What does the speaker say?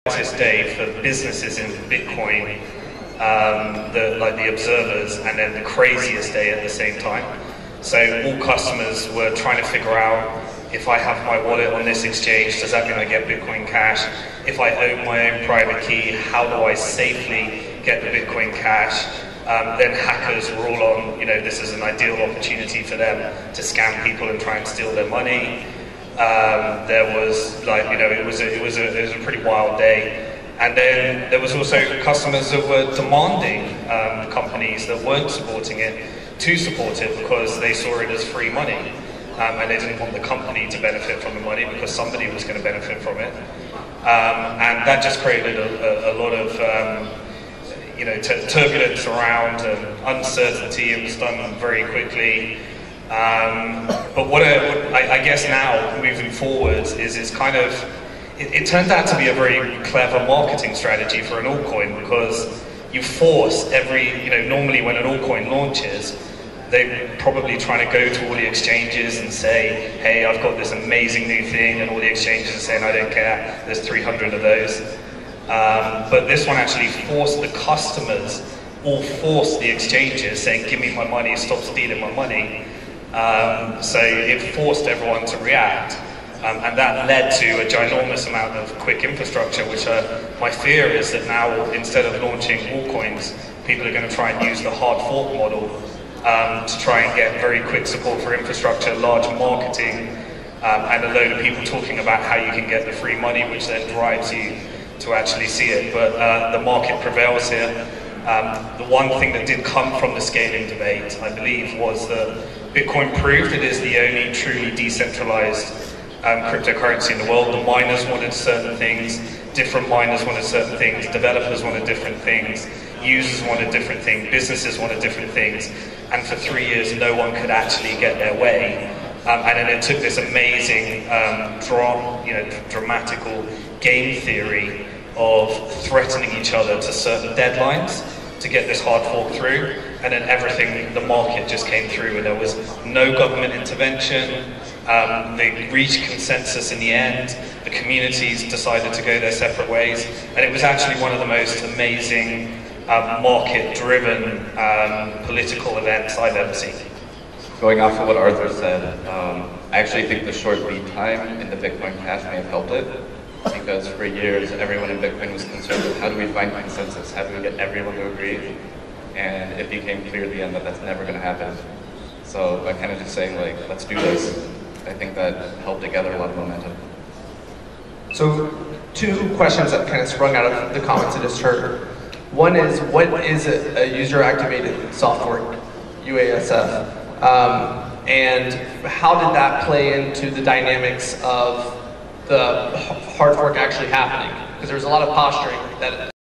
brightest day for businesses in Bitcoin, the observers, and then the craziest day at the same time. So all customers were trying to figure out, if I have my wallet on this exchange, does that mean I get Bitcoin Cash? If I own my own private key, how do I safely get the Bitcoin Cash? Then hackers were all on, this is an ideal opportunity for them to scam people and try and steal their money. There was it was a pretty wild day. And then there was also customers that were demanding companies that weren't supporting it to support it because they saw it as free money. And they didn't want the company to benefit from the money because somebody was going to benefit from it. And that just created a lot of turbulence around and uncertainty. It was done very quickly. But what I guess now, moving forward, is it's kind of, it turned out to be a very clever marketing strategy for an altcoin, because you force normally when an altcoin launches, they're probably trying to go to all the exchanges and say, hey, I've got this amazing new thing, and all the exchanges are saying, I don't care, there's 300 of those. But this one actually forced the customers, forced the exchanges, saying, give me my money, stop stealing my money. So it forced everyone to react. And that led to a ginormous amount of quick infrastructure, which my fear is that now, instead of launching altcoins, people are going to try and use the hard fork model to try and get very quick support for infrastructure, large marketing, and a load of people talking about how you can get the free money, which then drives you to actually see it. But the market prevails here. The one thing that did come from the scaling debate, I believe, was that Bitcoin proved it is the only truly decentralized cryptocurrency in the world. The miners wanted certain things, different miners wanted certain things, developers wanted different things, users wanted different things, businesses wanted different things, and for 3 years no one could actually get their way. And then it took this amazing, dramatical game theory of threatening each other to certain deadlines to get this hard fork through, and then everything, the market just came through, and there was no government intervention. They reached consensus in the end. The communities decided to go their separate ways, and it was actually one of the most amazing market-driven political events I've ever seen. Going off of what Arthur said, I actually think the short lead time in the Bitcoin Cash may have helped it, because for years everyone in Bitcoin was concerned with how do we find consensus, how do we get everyone to agree, and it became clear at the end that that's never going to happen. So by kind of just saying, like, let's do this, I think that helped to gather a lot of momentum. So two questions that kind of sprung out of the comments I just heard. One is, what is a user-activated soft fork, UASF? And how did that play into the dynamics of the hard fork actually happening? Because there was a lot of posturing that